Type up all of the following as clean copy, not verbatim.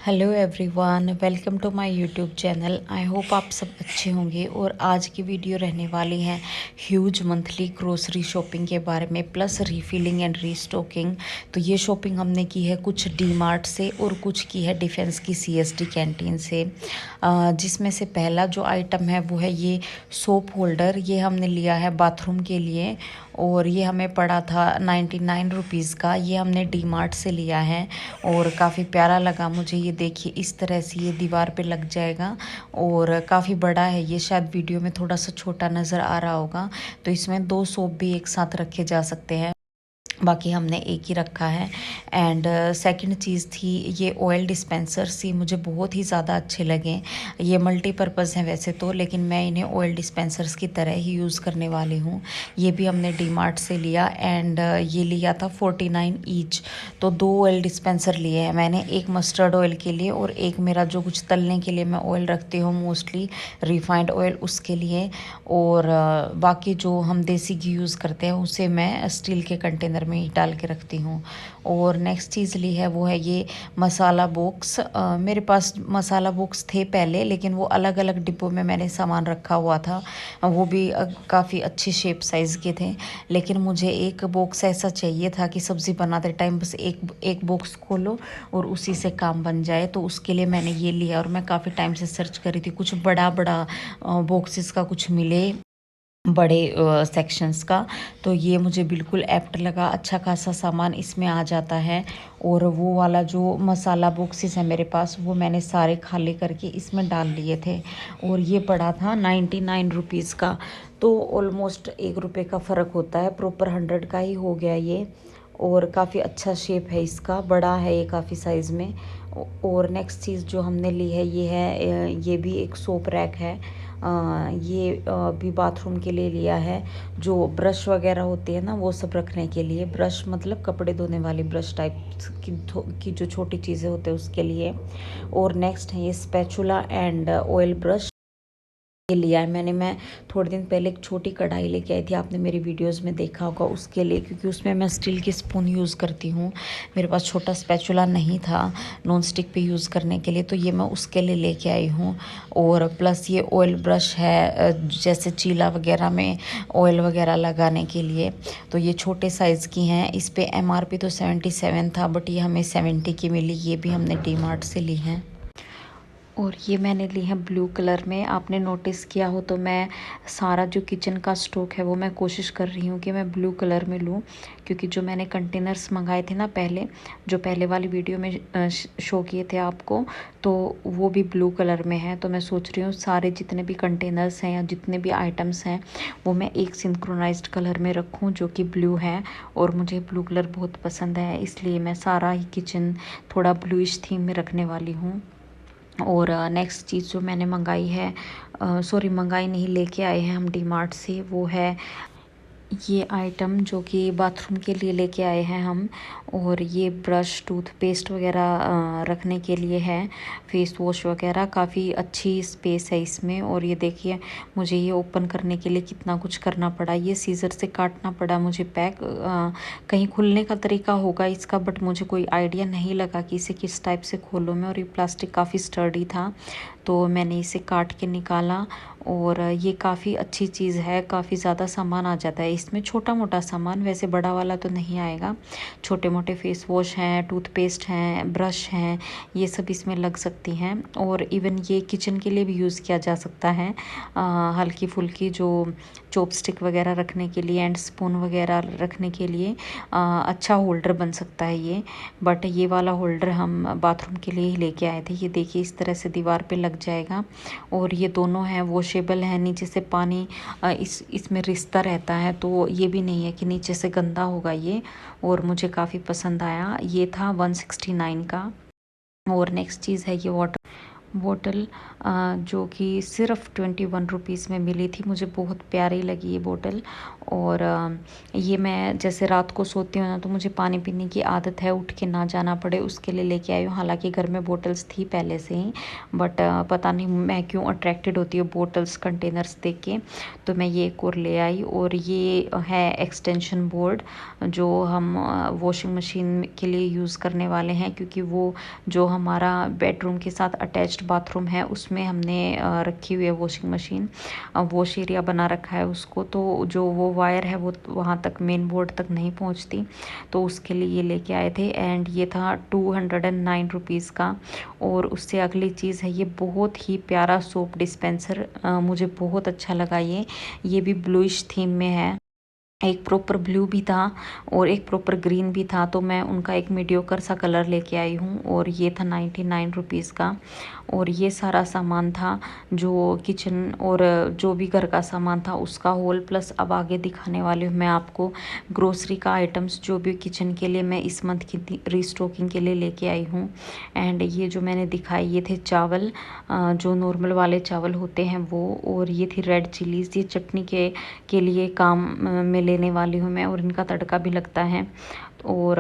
Hello everyone, welcome to my YouTube channel. I hope आप सब अच्छे होंगे। और आज की वीडियो रहने वाली है ह्यूज मंथली ग्रोसरी शॉपिंग के बारे में, प्लस रीफिलिंग एंड रीस्टॉकिंग। तो ये शॉपिंग हमने की है कुछ डी मार्ट से और कुछ की है डिफेंस की CSD कैंटीन से। जिसमें से पहला जो आइटम है वो है ये सोप होल्डर। ये हमने लिया है बाथरूम के लिए और ये हमें पड़ा था 99 रुपीज़ का। ये हमने डी मार्ट से लिया है और काफ़ी प्यारा लगा मुझे। ये देखिए इस तरह से ये दीवार पे लग जाएगा और काफ़ी बड़ा है ये। शायद वीडियो में थोड़ा सा छोटा नज़र आ रहा होगा। तो इसमें 2 सोप भी एक साथ रखे जा सकते हैं, बाकी हमने एक ही रखा है। एंड सेकंड चीज़ थी ये ऑयल डिस्पेंसर्स। ये मुझे बहुत ही ज़्यादा अच्छे लगे। ये मल्टीपर्पज़ हैं वैसे तो, लेकिन मैं इन्हें ऑयल डिस्पेंसर्स की तरह ही यूज़ करने वाली हूँ। ये भी हमने डी मार्ट से लिया एंड ये लिया था 49 ईच। तो 2 ऑयल डिस्पेंसर लिए हैं मैंने, एक मस्टर्ड ऑयल के लिए और एक मेरा जो कुछ तलने के लिए मैं ऑयल रखती हूँ मोस्टली रिफाइंड ऑयल, उसके लिए। और बाकी जो हम देसी घी यूज़ करते हैं उसे मैं स्टील के कंटेनर में ही डाल के रखती हूँ। और नेक्स्ट चीज़ ली है वो है ये मसाला बॉक्स। मेरे पास मसाला बॉक्स थे पहले, लेकिन वो अलग अलग डिब्बों में मैंने सामान रखा हुआ था। वो भी काफ़ी अच्छी शेप साइज़ के थे। लेकिन मुझे एक बॉक्स ऐसा चाहिए था कि सब्ज़ी बनाते टाइम बस एक एक बॉक्स खोलो और उसी से काम बन जाए। तो उसके लिए मैंने ये लिया और मैं काफ़ी टाइम से सर्च कर रही थी कुछ बड़ा बड़ा बॉक्सेस का कुछ मिले, बड़े सेक्शंस का। तो ये मुझे बिल्कुल एप्ट लगा, अच्छा खासा सामान इसमें आ जाता है। और वो वाला जो मसाला बॉक्सेस है मेरे पास, वो मैंने सारे खाली करके इसमें डाल लिए थे। और ये पड़ा था 99 रुपीज़ का। तो ऑलमोस्ट 1 रुपये का फ़र्क होता है, प्रॉपर 100 का ही हो गया ये। और काफ़ी अच्छा शेप है इसका, बड़ा है ये काफ़ी साइज़ में। और नेक्स्ट चीज़ जो हमने ली है ये है ये भी एक सोप रैक है। ये भी बाथरूम के लिए लिया है। जो ब्रश वगैरह होते हैं ना, वो सब रखने के लिए। ब्रश मतलब कपड़े धोने वाली ब्रश टाइप की जो छोटी चीज़ें होते हैं उसके लिए। और नेक्स्ट है ये स्पैचुला एंड ऑयल ब्रश। ये लिया है मैंने। मैं थोड़े दिन पहले एक छोटी कढ़ाई लेके आई थी, आपने मेरी वीडियोस में देखा होगा उसके लिए, क्योंकि उसमें मैं स्टील की स्पून यूज़ करती हूँ। मेरे पास छोटा स्पैचुला नहीं था नॉन स्टिक पे यूज़ करने के लिए, तो ये मैं उसके लिए लेके आई हूँ। और प्लस ये ऑयल ब्रश है, जैसे चीला वगैरह में ऑयल वगैरह लगाने के लिए। तो ये छोटे साइज़ की हैं। इस पर MRP तो 77 था, बट ये हमें 70 की मिली। ये भी हमने डी मार्ट से ली हैं। और ये मैंने ली है ब्लू कलर में। आपने नोटिस किया हो तो मैं सारा जो किचन का स्टॉक है वो मैं कोशिश कर रही हूँ कि मैं ब्लू कलर में लूँ, क्योंकि जो मैंने कंटेनर्स मंगाए थे ना पहले, जो पहले वाली वीडियो में शो किए थे आपको, तो वो भी ब्लू कलर में है। तो मैं सोच रही हूँ सारे जितने भी कंटेनर्स हैं या जितने भी आइटम्स हैं वो मैं एक सिंक्रोनाइज्ड कलर में रखूँ जो कि ब्लू है। और मुझे ब्लू कलर बहुत पसंद है, इसलिए मैं सारा ही किचन थोड़ा ब्लूइश थीम में रखने वाली हूँ। और नेक्स्ट चीज़ जो मैंने मंगाई है, सॉरी मंगाई नहीं, लेके आए हैं हम डी मार्ट से, वो है ये आइटम जो कि बाथरूम के लिए लेके आए हैं हम। और ये ब्रश टूथपेस्ट वगैरह रखने के लिए है, फेस वॉश वगैरह। काफ़ी अच्छी स्पेस है इसमें। और ये देखिए मुझे ये ओपन करने के लिए कितना कुछ करना पड़ा, ये सीज़र से काटना पड़ा मुझे पैक। कहीं खुलने का तरीका होगा इसका, बट मुझे कोई आइडिया नहीं लगा कि इसे किस टाइप से खोलूँ मैं। और ये प्लास्टिक काफ़ी स्टर्डी था, तो मैंने इसे काट के निकाला। और ये काफ़ी अच्छी चीज़ है, काफ़ी ज़्यादा सामान आ जाता है इसमें, छोटा मोटा सामान, वैसे बड़ा वाला तो नहीं आएगा। छोटे मोटे फेस वॉश हैं, टूथपेस्ट हैं, ब्रश हैं, ये सब इसमें लग सकती हैं। और इवन ये किचन के लिए भी यूज़ किया जा सकता है, हल्की फुल्की जो चॉपस्टिक वगैरह रखने के लिए एंड स्पून वगैरह रखने के लिए अच्छा होल्डर बन सकता है ये। बट ये वाला होल्डर हम बाथरूम के लिए ही लेके आए थे। ये देखिए इस तरह से दीवार पे लग जाएगा। और ये दोनों हैं वॉशेबल हैं, नीचे से पानी इसमें रिसता रहता है, तो ये भी नहीं है कि नीचे से गंदा होगा ये। और मुझे काफ़ी पसंद आया। ये था 169 का। और नेक्स्ट चीज़ है ये बोतल जो कि सिर्फ 21 रुपीज़ में मिली थी। मुझे बहुत प्यारी लगी ये बोतल। और ये मैं जैसे रात को सोती हूँ ना, तो मुझे पानी पीने की आदत है, उठ के ना जाना पड़े उसके लिए लेके आई हूँ। हालांकि घर में बोतल्स थी पहले से ही, बट पता नहीं मैं क्यों अट्रैक्टेड होती हूँ बोतल्स कंटेनर्स देख के, तो मैं ये एक और ले आई। और ये है एक्सटेंशन बोर्ड जो हम वॉशिंग मशीन के लिए यूज़ करने वाले हैं, क्योंकि वो जो हमारा बेडरूम के साथ अटैच्ड बाथरूम है उसमें हमने रखी हुई है वॉशिंग मशीन। वॉश एरिया बना रखा है उसको, तो जो वो वायर है वो वहाँ तक मेन बोर्ड तक नहीं पहुँचती, तो उसके लिए ये लेके आए थे। एंड ये था 209 रुपीज़ का। और उससे अगली चीज़ है, ये बहुत ही प्यारा सोप डिस्पेंसर, मुझे बहुत अच्छा लगा। ये भी ब्लूइश थीम में है। एक प्रॉपर ब्लू भी था और एक प्रॉपर ग्रीन भी था, तो मैं उनका एक मीडियोकर सा कलर लेके आई हूँ। और ये था 99 रुपीज़ का। और ये सारा सामान था जो किचन और जो भी घर का सामान था उसका होल। प्लस अब आगे दिखाने वाली हूँ मैं आपको ग्रोसरी का आइटम्स, जो भी किचन के लिए मैं इस मंथ की रीस्टॉकिंग के लिए लेके आई हूँ। एंड ये जो मैंने दिखाई, ये थे चावल, जो नॉर्मल वाले चावल होते हैं वो। और ये थी रेड चिलीज़, ये चटनी के लिए काम में लेने वाली हूँ मैं, और इनका तड़का भी लगता है। और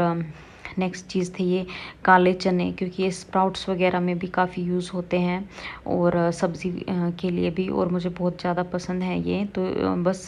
नेक्स्ट चीज़ थी ये काले चने, क्योंकि ये स्प्राउट्स वगैरह में भी काफ़ी यूज़ होते हैं, और सब्ज़ी के लिए भी, और मुझे बहुत ज़्यादा पसंद है ये। तो बस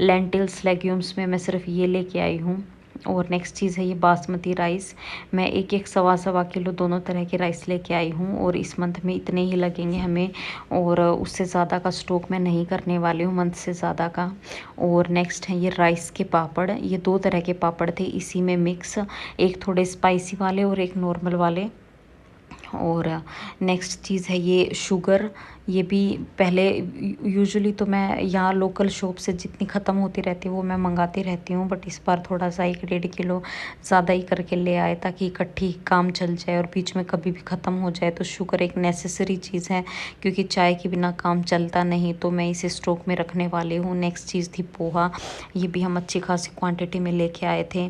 लेंटिल्स लेग्यूम्स में मैं सिर्फ ये लेके आई हूँ। और नेक्स्ट चीज़ है ये बासमती राइस। मैं एक एक सवा सवा किलो दोनों तरह के राइस लेके आई हूँ, और इस मंथ में इतने ही लगेंगे हमें, और उससे ज़्यादा का स्टॉक मैं नहीं करने वाली हूँ, मंथ से ज़्यादा का। और नेक्स्ट है ये राइस के पापड़। ये दो तरह के पापड़ थे इसी में मिक्स, एक थोड़े स्पाइसी वाले और एक नॉर्मल वाले। और नेक्स्ट चीज़ है ये शुगर। ये भी पहले यूजुअली तो मैं यहाँ लोकल शॉप से जितनी ख़त्म होती रहती है वो मैं मंगाती रहती हूँ, बट इस बार थोड़ा सा 1-1.5 किलो ज़्यादा ही करके ले आए, ताकि इकट्ठी काम चल जाए और बीच में कभी भी ख़त्म हो जाए। तो शुगर एक नेसेसरी चीज़ है, क्योंकि चाय के बिना काम चलता नहीं, तो मैं इसे स्टॉक में रखने वाली हूँ। नेक्स्ट चीज़ थी पोहा। ये भी हम अच्छी खासी क्वांटिटी में लेके आए थे।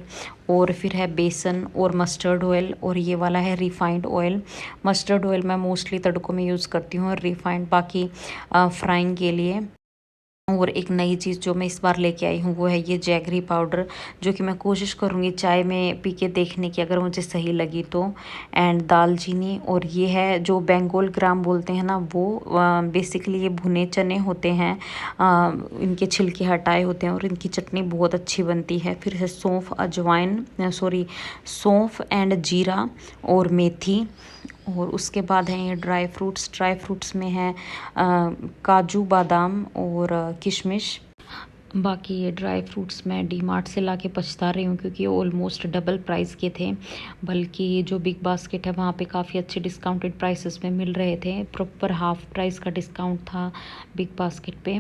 और फिर है बेसन और मस्टर्ड ऑयल, और ये वाला है रिफाइंड ऑयल। मस्टर्ड ऑयल मैं मोस्टली तड़कों में यूज़ करती हूँ, और रिफाइंड बाकी फ्राइंग के लिए। और एक नई चीज़ जो मैं इस बार लेके आई हूँ वो है ये जैगरी पाउडर, जो कि मैं कोशिश करूँगी चाय में पी के देखने की, अगर मुझे सही लगी तो। एंड दालचीनी, और ये है जो बंगाल ग्राम बोलते हैं ना वो, बेसिकली ये भुने चने होते हैं, इनके छिलके हटाए होते हैं, और इनकी चटनी बहुत अच्छी बनती है। फिर है सौंफ, अजवाइन, सॉरी सौंफ एंड जीरा और मेथी। और उसके बाद हैं ये ड्राई फ्रूट्स में है काजू, बादाम और किशमिश। बाकी ये ड्राई फ्रूट्स मैं डी मार्ट से ला के पछता रही हूँ, क्योंकि ऑलमोस्ट डबल प्राइस के थे। बल्कि जो बिग बास्केट है वहाँ पे काफ़ी अच्छे डिस्काउंटेड प्राइसेस में मिल रहे थे, प्रॉपर हाफ प्राइस का डिस्काउंट था बिग बास्केट पे,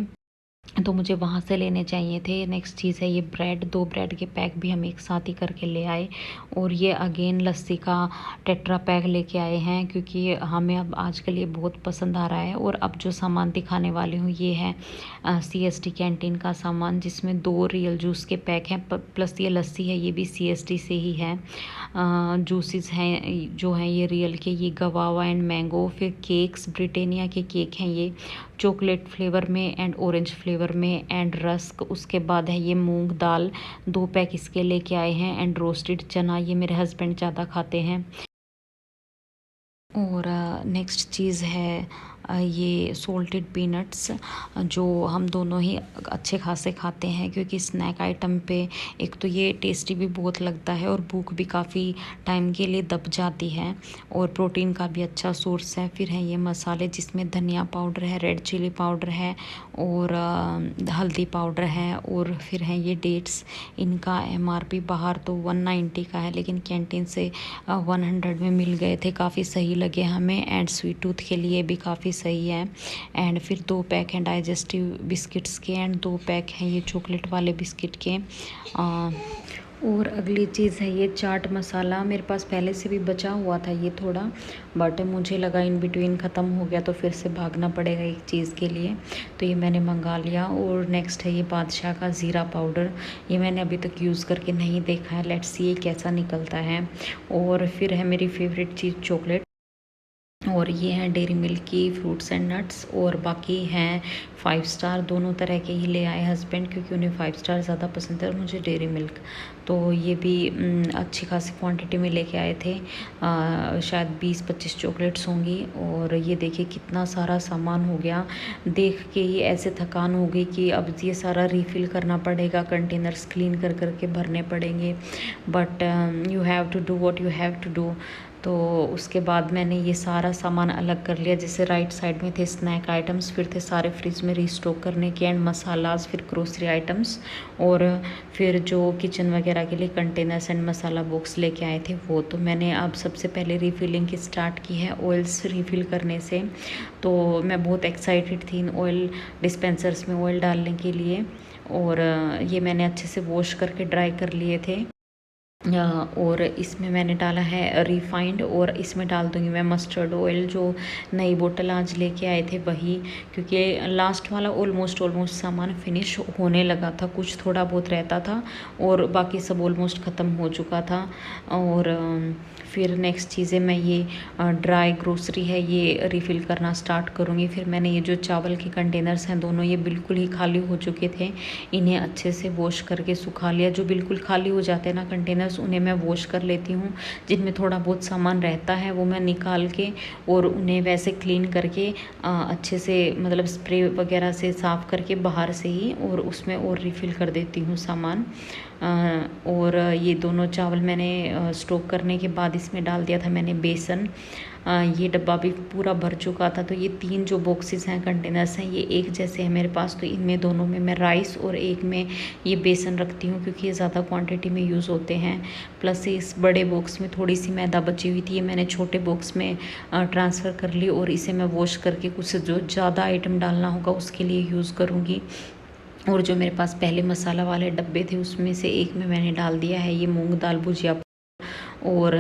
तो मुझे वहाँ से लेने चाहिए थे। नेक्स्ट चीज़ है ये ब्रेड, 2 ब्रेड के पैक भी हम एक साथ ही करके ले आए। और ये अगेन लस्सी का टेट्रा पैक लेके आए हैं, क्योंकि हमें अब आजकल ये बहुत पसंद आ रहा है। और अब जो सामान दिखाने वाली हूँ ये है CST कैंटीन का सामान, जिसमें 2 रियल जूस के पैक हैं, प्लस ये लस्सी है, ये भी CST से ही है। जूसेस हैं जो हैं ये रियल के, ये गवावा एंड मैंगो। फिर केक्स, ब्रिटानिया के केक हैं ये, चॉकलेट फ्लेवर में एंड ऑरेंज फ्लेवर में, एंड रस्क। उसके बाद है ये मूंग दाल, 2 पैक इसके लेके आए हैं। एंड रोस्टेड चना, ये मेरे हस्बैंड ज़्यादा खाते हैं। और नेक्स्ट चीज़ है ये सोल्टेड पीनट्स, जो हम दोनों ही अच्छे खासे खाते हैं, क्योंकि स्नैक आइटम पे एक तो ये टेस्टी भी बहुत लगता है, और भूख भी काफ़ी टाइम के लिए दब जाती है, और प्रोटीन का भी अच्छा सोर्स है। फिर है ये मसाले, जिसमें धनिया पाउडर है, रेड चिली पाउडर है, और हल्दी पाउडर है। और फिर है ये डेट्स, इनका MRP बाहर तो 190 का है, लेकिन कैंटीन से 100 में मिल गए थे, काफ़ी सही लगे हमें। एंड स्वीट टूथ के लिए भी काफ़ी सही है। एंड फिर 2 पैक हैं डाइजेस्टिव बिस्किट्स के, एंड 2 पैक हैं ये चॉकलेट वाले बिस्किट के। और अगली चीज़ है ये चाट मसाला। मेरे पास पहले से भी बचा हुआ था ये थोड़ा, बट मुझे लगा इन बिटवीन ख़त्म हो गया तो फिर से भागना पड़ेगा एक चीज़ के लिए, तो ये मैंने मंगा लिया। और नेक्स्ट है ये बादशाह का ज़ीरा पाउडर, ये मैंने अभी तक यूज़ करके नहीं देखा है, लेट्स सी ये कैसा निकलता है। और फिर है मेरी फेवरेट चीज़ चॉकलेट, और ये हैं डेयरी मिल्क की फ्रूट्स एंड नट्स, और बाकी हैं 5 स्टार। दोनों तरह के ही ले आए हस्बैंड, क्योंकि उन्हें 5 स्टार ज़्यादा पसंद है और मुझे डेयरी मिल्क। तो ये भी अच्छी खासी क्वांटिटी में लेके आए थे। शायद 20-25 चॉकलेट्स होंगी। और ये देखिए कितना सारा सामान हो गया। देख के ही ऐसे थकान हो गई कि अब ये सारा रिफ़िल करना पड़ेगा, कंटेनर्स क्लीन कर कर के भरने पड़ेंगे। But you have to do what you have to do. तो उसके बाद मैंने ये सारा सामान अलग कर लिया। जैसे राइट साइड में थे स्नैक आइटम्स, फिर थे सारे फ्रिज में रीस्टॉक करने के, एंड मसालास, फिर ग्रोसरी आइटम्स, और फिर जो किचन वगैरह के लिए कंटेनर्स एंड मसाला बॉक्स लेके आए थे वो। तो मैंने अब सबसे पहले रीफिलिंग की स्टार्ट की है ऑयल्स रीफ़िल करने से। तो मैं बहुत एक्साइटेड थी इन ऑयल डिस्पेंसर्स में ऑयल डालने के लिए। और ये मैंने अच्छे से वॉश करके ड्राई कर लिए थे। और इसमें मैंने डाला है रिफाइंड, और इसमें डाल दूँगी मैं मस्टर्ड ऑयल, जो नई बोतल आज लेके आए थे वही। क्योंकि लास्ट वाला ऑलमोस्ट सामान फिनिश होने लगा था, कुछ थोड़ा बहुत रहता था और बाकी सब ऑलमोस्ट ख़त्म हो चुका था। और फिर नेक्स्ट चीज़ें मैं ये ड्राई ग्रोसरी है ये रिफ़िल करना स्टार्ट करूँगी। फिर मैंने ये जो चावल के कंटेनर्स हैं दोनों, ये बिल्कुल ही खाली हो चुके थे, इन्हें अच्छे से वॉश करके सुखा लिया। जो बिल्कुल खाली हो जाते हैं ना कंटेनर्स, उन्हें मैं वॉश कर लेती हूँ। जिनमें थोड़ा बहुत सामान रहता है वो मैं निकाल के और उन्हें वैसे क्लीन करके अच्छे से, मतलब स्प्रे वगैरह से साफ़ करके बाहर से ही, और उसमें और रिफ़िल कर देती हूँ सामान। और ये दोनों चावल मैंने स्टॉक करने के बाद इसमें डाल दिया था मैंने बेसन। ये डब्बा भी पूरा भर चुका था। तो ये 3 जो बॉक्सेस हैं, कंटेनर्स हैं, ये एक जैसे हैं मेरे पास। तो इनमें दोनों में मैं राइस और एक में ये बेसन रखती हूँ, क्योंकि ये ज़्यादा क्वांटिटी में यूज़ होते हैं। प्लस इस बड़े बॉक्स में थोड़ी सी मैदा बची हुई थी, ये मैंने छोटे बॉक्स में ट्रांसफ़र कर ली, और इसे मैं वॉश करके कुछ जो ज़्यादा आइटम डालना होगा उसके लिए यूज़ करूँगी। और जो मेरे पास पहले मसाला वाले डब्बे थे उसमें से एक में मैंने डाल दिया है ये मूंग दाल भुजिया। और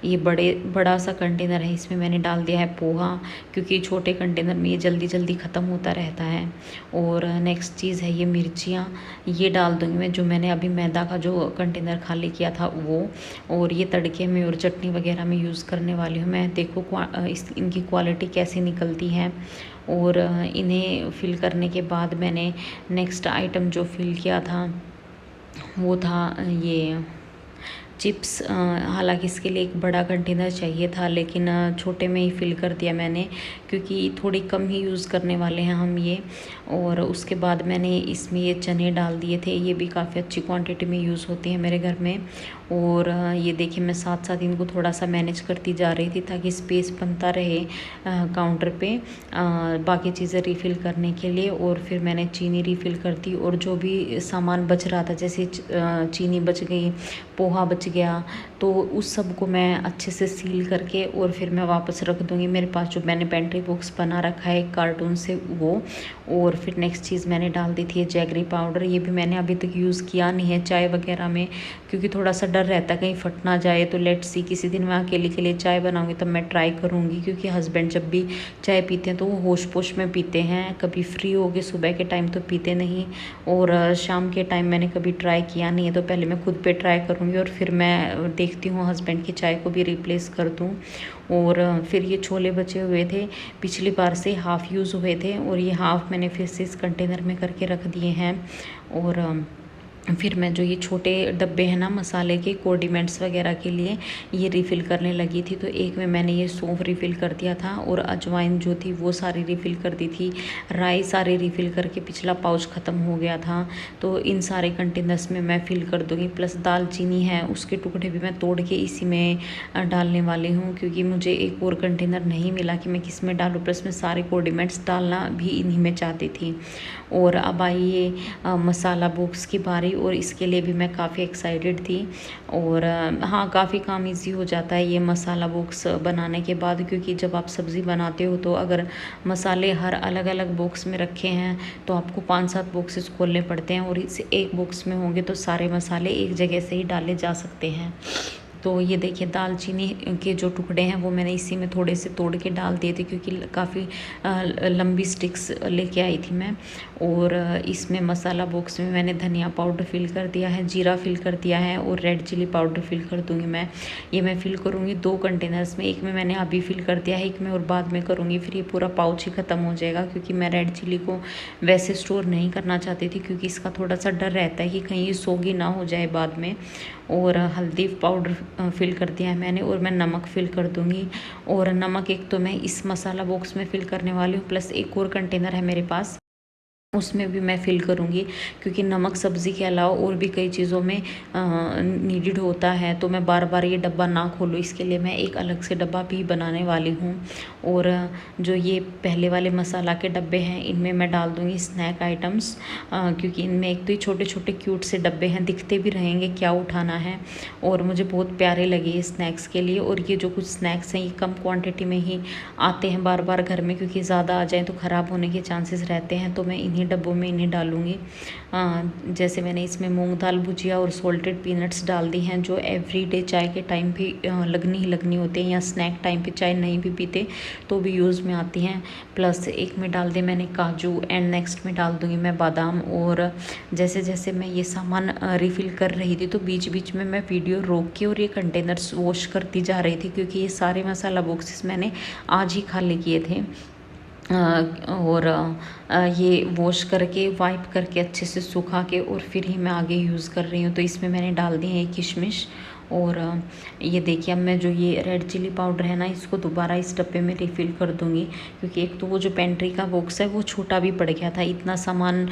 ये बड़ा सा कंटेनर है, इसमें मैंने डाल दिया है पोहा, क्योंकि छोटे कंटेनर में ये जल्दी जल्दी ख़त्म होता रहता है। और नेक्स्ट चीज़ है ये मिर्चियाँ, ये डाल दूँगी मैं, जो मैंने अभी मैदा का जो कंटेनर खाली किया था वो। और ये तड़के में और चटनी वगैरह में यूज़ करने वाली हूँ मैं। देखो इनकी क्वालिटी कैसी निकलती है। और इन्हें फिल करने के बाद मैंने नेक्स्ट आइटम जो फिल किया था वो था ये चिप्स। हालांकि इसके लिए एक बड़ा कंटेनर चाहिए था, लेकिन छोटे में ही फिल कर दिया मैंने, क्योंकि थोड़ी कम ही यूज़ करने वाले हैं हम ये। और उसके बाद मैंने इसमें ये चने डाल दिए थे, ये भी काफ़ी अच्छी क्वांटिटी में यूज़ होते हैं मेरे घर में। और ये देखिए मैं साथ साथ इनको थोड़ा सा मैनेज करती जा रही थी, ताकि स्पेस बनता रहे काउंटर पे बाकी चीज़ें रिफ़िल करने के लिए। और फिर मैंने चीनी रिफ़िल कर दी, और जो भी सामान बच रहा था, जैसे चीनी बच गई, पोहा बच गया, तो उस सब को मैं अच्छे से सील करके और फिर मैं वापस रख दूँगी। मेरे पास जो मैंने पेंट्री बॉक्स बना रखा है कार्टून से वो। और फिर नेक्स्ट चीज़ मैंने डाल दी थी जैगरी पाउडर, ये भी मैंने अभी तक यूज़ किया नहीं है चाय वगैरह में, क्योंकि थोड़ा सा डर रहता है कहीं फट ना जाए। तो लेट्स सी, किसी दिन मैं अकेले के लिए चाय बनाऊँगी तब मैं ट्राई करूँगी, क्योंकि हस्बैंड जब भी चाय पीते हैं तो वो होश पोश में पीते हैं, कभी फ्री हो गए सुबह के टाइम तो पीते नहीं, और शाम के टाइम मैंने कभी ट्राई किया नहीं है। तो पहले मैं खुद पे ट्राई करूँगी और फिर मैं देखती हूँ हस्बैंड की चाय को भी रिप्लेस कर दूँ। और फिर ये छोले बचे हुए थे, पिछली बार से हाफ़ यूज़ हुए थे, और ये हाफ़ मैंने फिर से इस कंटेनर में करके रख दिए हैं। और फिर मैं जो ये छोटे डब्बे हैं ना मसाले के कॉन्डिमेंट्स वगैरह के लिए, ये रिफ़िल करने लगी थी। तो एक में मैंने ये सौंफ रिफ़िल कर दिया था, और अजवाइन जो थी वो सारी रिफ़िल कर दी थी। राई सारी रिफ़िल करके पिछला पाउच ख़त्म हो गया था, तो इन सारे कंटेनर्स में मैं फ़िल कर दूँगी। प्लस दालचीनी है, उसके टुकड़े भी मैं तोड़ के इसी में डालने वाली हूँ, क्योंकि मुझे एक और कंटेनर नहीं मिला कि मैं किस में डालूँ। प्लस मैं सारे कॉन्डिमेंट्स डालना भी इन्हीं में चाहती थी। और अब आई ये मसाला बॉक्स की बारी, और इसके लिए भी मैं काफ़ी एक्साइटेड थी। और हाँ, काफ़ी काम इजी हो जाता है ये मसाला बॉक्स बनाने के बाद, क्योंकि जब आप सब्ज़ी बनाते हो तो अगर मसाले हर अलग अलग बॉक्स में रखे हैं तो आपको 5-7 बॉक्सेस खोलने पड़ते हैं, और इस एक बॉक्स में होंगे तो सारे मसाले एक जगह से ही डाले जा सकते हैं। तो ये देखिए दालचीनी के जो टुकड़े हैं वो मैंने इसी में थोड़े से तोड़ के डाल दिए थे, क्योंकि काफ़ी लंबी स्टिक्स लेके आई थी मैं। और इसमें मसाला बॉक्स में मैंने धनिया पाउडर फिल कर दिया है, जीरा फिल कर दिया है और रेड चिली पाउडर फिल कर दूँगी मैं। ये मैं फिल करूँगी 2 कंटेनर्स में, एक में मैंने अभी फिल कर दिया है, एक में और बाद में करूँगी। फिर ये पूरा पाउच ही ख़त्म हो जाएगा, क्योंकि मैं रेड चिली को वैसे स्टोर नहीं करना चाहती थी, क्योंकि इसका थोड़ा सा डर रहता है कि कहीं ये सोगी ना हो जाए बाद में। और हल्दी पाउडर फिल कर दिया है मैंने, और मैं नमक फिल कर दूँगी। और नमक एक तो मैं इस मसाला बॉक्स में फिल करने वाली हूँ, प्लस एक और कंटेनर है मेरे पास, उसमें भी मैं फ़िल करूँगी, क्योंकि नमक सब्ज़ी के अलावा और भी कई चीज़ों में नीडेड होता है। तो मैं बार बार ये डब्बा ना खोलूँ, इसके लिए मैं एक अलग से डब्बा भी बनाने वाली हूँ। और जो ये पहले वाले मसाला के डब्बे हैं, इनमें मैं डाल दूँगी स्नैक आइटम्स, क्योंकि इनमें एक तो ये छोटे छोटे क्यूट से डब्बे हैं, दिखते भी रहेंगे क्या उठाना है, और मुझे बहुत प्यारे लगे ये स्नैक्स के लिए। और ये जो कुछ स्नैक्स हैं ये कम क्वान्टिटी में ही आते हैं बार बार घर में, क्योंकि ज़्यादा आ जाएँ तो ख़राब होने के चांसेस रहते हैं। तो मैं इन्हीं डब्बों में इन्हें डालूँगी। जैसे मैंने इसमें मूंग दाल भुजिया और सॉल्टेड पीनट्स डाल दी हैं, जो एवरीडे चाय के टाइम भी लगनी ही लगनी होती हैं, या स्नैक टाइम पे चाय नहीं भी पीते तो भी यूज़ में आती हैं। प्लस एक में डाल दिए मैंने काजू, एंड नेक्स्ट में डाल दूँगी मैं बादाम। और जैसे जैसे मैं ये सामान रिफ़िल कर रही थी, तो बीच बीच में मैं वीडियो रोक के और ये कंटेनर्स वॉश करती जा रही थी, क्योंकि ये सारे मसाला बॉक्सेस मैंने आज ही खाली किए थे। और ये वॉश करके वाइप करके अच्छे से सुखा के और फिर ही मैं आगे यूज़ कर रही हूँ। तो इसमें मैंने डाल दिए हैं किशमिश। और ये देखिए अब मैं जो ये रेड चिली पाउडर है ना, इसको दोबारा इस डब्बे में रिफ़िल कर दूँगी, क्योंकि एक तो वो जो पेंट्री का बॉक्स है वो छोटा भी पड़ गया था, इतना सामान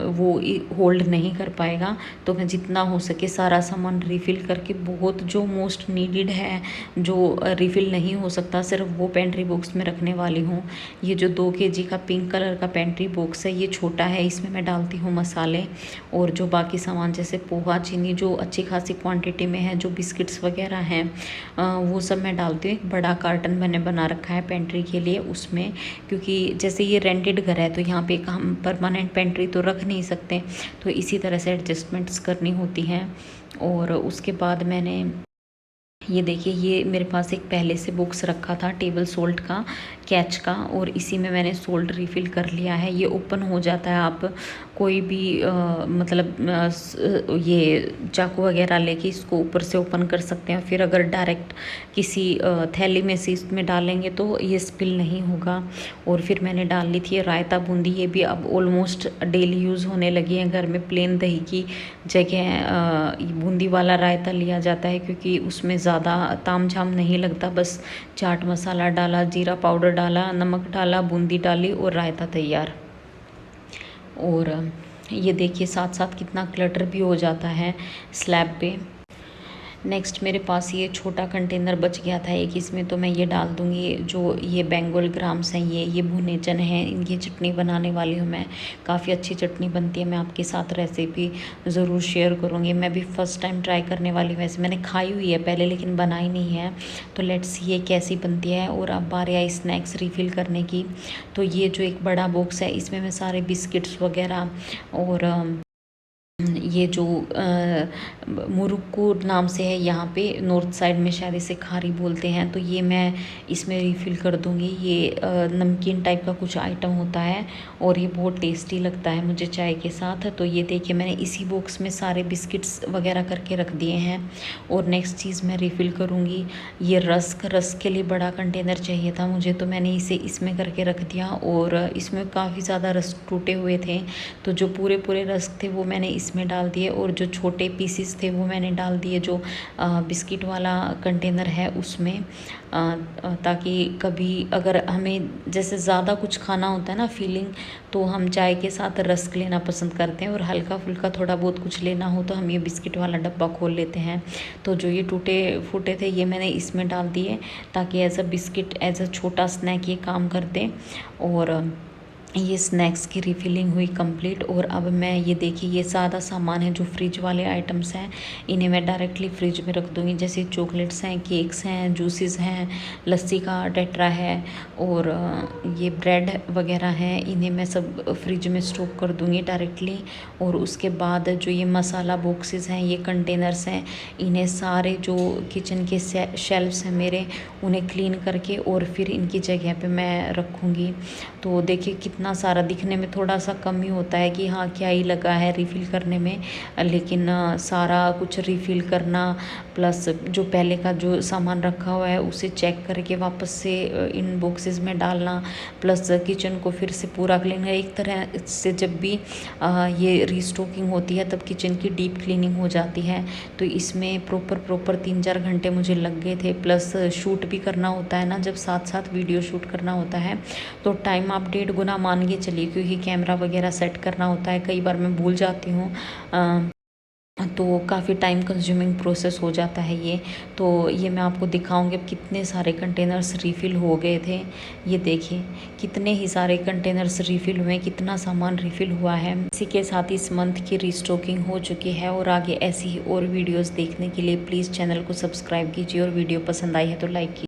वो होल्ड नहीं कर पाएगा। तो मैं जितना हो सके सारा सामान रिफ़िल करके, बहुत जो मोस्ट नीडेड है, जो रिफ़िल नहीं हो सकता, सिर्फ वो पेंट्री बॉक्स में रखने वाली हूँ। ये जो 2 kg का पिंक कलर का पेंट्री बॉक्स है, ये छोटा है, इसमें मैं डालती हूँ मसाले। और जो बाकी सामान जैसे पोहा, चीनी, जो अच्छी खासी क्वांटिटी में है, जो बिस्किट्स वगैरह हैं, वो सब मैं डालती हूँ। एक बड़ा कार्टन मैंने बना रखा है पेंट्री के लिए उसमें, क्योंकि जैसे ये रेंटेड घर है तो यहाँ पे हम परमानेंट पेंट्री तो रख नहीं सकते, तो इसी तरह से एडजस्टमेंट्स करनी होती हैं। और उसके बाद मैंने ये देखिए, ये मेरे पास एक पहले से बॉक्स रखा था टेबल सॉल्ट का, कैच का, और इसी में मैंने सॉल्ट रिफ़िल कर लिया है। ये ओपन हो जाता है, आप कोई भी ये चाकू वगैरह लेके इसको ऊपर से ओपन कर सकते हैं। फिर अगर डायरेक्ट किसी थैली में से इसमें डालेंगे तो ये स्पिल नहीं होगा। और फिर मैंने डाल ली थी रायता बूंदी, ये भी अब ऑलमोस्ट डेली यूज़ होने लगी है। घर में प्लेन दही की जगह बूंदी वाला रायता लिया जाता है, क्योंकि उसमें ज़्यादा ताम झाम नहीं लगता, बस चाट मसाला डाला, जीरा पाउडर डाला, नमक डाला, बूंदी डाली और रायता तैयार। और ये देखिए साथ साथ कितना क्लटर भी हो जाता है स्लैब पे। नेक्स्ट मेरे पास ये छोटा कंटेनर बच गया था एक, इसमें तो मैं ये डाल दूँगी जो ये बेंगोल ग्राम्स हैं, ये भुने चने हैं, इनकी चटनी बनाने वाली हूँ मैं। काफ़ी अच्छी चटनी बनती है, मैं आपके साथ रेसिपी ज़रूर शेयर करूँगी। मैं भी फ़र्स्ट टाइम ट्राई करने वाली हूँ, वैसे मैंने खाई हुई है पहले लेकिन बनाई नहीं है, तो लेट्स सी ये कैसी बनती है। और अब बारी आई स्नैक्स रिफ़िल करने की, तो ये जो एक बड़ा बॉक्स है इसमें मैं सारे बिस्किट्स वगैरह और ये जो मुरुक्कू नाम से है यहाँ पे नॉर्थ साइड में, शायद इसे खारी बोलते हैं, तो ये मैं इसमें रिफ़िल कर दूँगी। ये नमकीन टाइप का कुछ आइटम होता है और ये बहुत टेस्टी लगता है मुझे चाय के साथ। तो ये देखिए मैंने इसी बॉक्स में सारे बिस्किट्स वगैरह करके रख दिए हैं। और नेक्स्ट चीज़ मैं रिफ़िल करूँगी ये रस्क के लिए बड़ा कंटेनर चाहिए था मुझे, तो मैंने इसे इसमें करके रख दिया। और इसमें काफ़ी ज़्यादा रस्क टूटे हुए थे, तो जो पूरे पूरे रस्क थे वो मैंने इसमें डाल दिए, और जो छोटे पीसीस थे वो मैंने डाल दिए जो बिस्किट वाला कंटेनर है उसमें, ताकि कभी अगर हमें जैसे ज़्यादा कुछ खाना होता है ना फीलिंग, तो हम चाय के साथ रस्क लेना पसंद करते हैं, और हल्का फुल्का थोड़ा बहुत कुछ लेना हो तो हम ये बिस्किट वाला डब्बा खोल लेते हैं। तो जो ये टूटे फूटे थे ये मैंने इसमें डाल दिए, ताकि as a biscuit, as a छोटा स्नैक ये काम कर दें। और ये स्नैक्स की रिफ़िलिंग हुई कंप्लीट। और अब मैं ये देखिए ये सादा सामान है जो फ्रिज वाले आइटम्स हैं, इन्हें मैं डायरेक्टली फ्रिज में रख दूँगी। जैसे चॉकलेट्स हैं, केक्स हैं, जूसेस हैं, लस्सी का टेट्रा है और ये ब्रेड वगैरह हैं, इन्हें मैं सब फ्रिज में स्टोर कर दूँगी डायरेक्टली। और उसके बाद जो ये मसाला बॉक्सेस हैं, ये कंटेनर्स हैं, इन्हें सारे जो किचन के शेल्फ्स हैं मेरे, उन्हें क्लीन करके और फिर इनकी जगह पे मैं रखूँगी। तो देखिए कितना सारा, दिखने में थोड़ा सा कम ही होता है कि हाँ क्या ही लगा है रिफ़िल करने में, लेकिन सारा कुछ रिफ़िल करना प्लस जो पहले का जो सामान रखा हुआ है उसे चेक करके वापस से इन बॉक्सेस में डालना, प्लस किचन को फिर से पूरा क्लीन। एक तरह से जब भी ये रीस्टॉकिंग होती है तब किचन की डीप क्लीनिंग हो जाती है। तो इसमें प्रॉपर 3-4 घंटे मुझे लग गए थे, प्लस शूट भी करना होता है ना, जब साथ साथ वीडियो शूट करना होता है तो टाइम आप 1.5 गुना मान के चलिए, क्योंकि कैमरा वगैरह सेट करना होता है, कई बार मैं भूल जाती हूँ। तो काफ़ी टाइम कंज्यूमिंग प्रोसेस हो जाता है ये। तो ये मैं आपको दिखाऊंगी अब कितने सारे कंटेनर्स रिफ़िल हो गए थे। ये देखिए कितने ही सारे कंटेनर्स रिफ़िल हुए, कितना सामान रिफ़िल हुआ है। इसी के साथ इस मंथ की रीस्टॉकिंग हो चुकी है। और आगे ऐसी ही और वीडियोस देखने के लिए प्लीज़ चैनल को सब्सक्राइब कीजिए और वीडियो पसंद आई है तो लाइक कीजिए।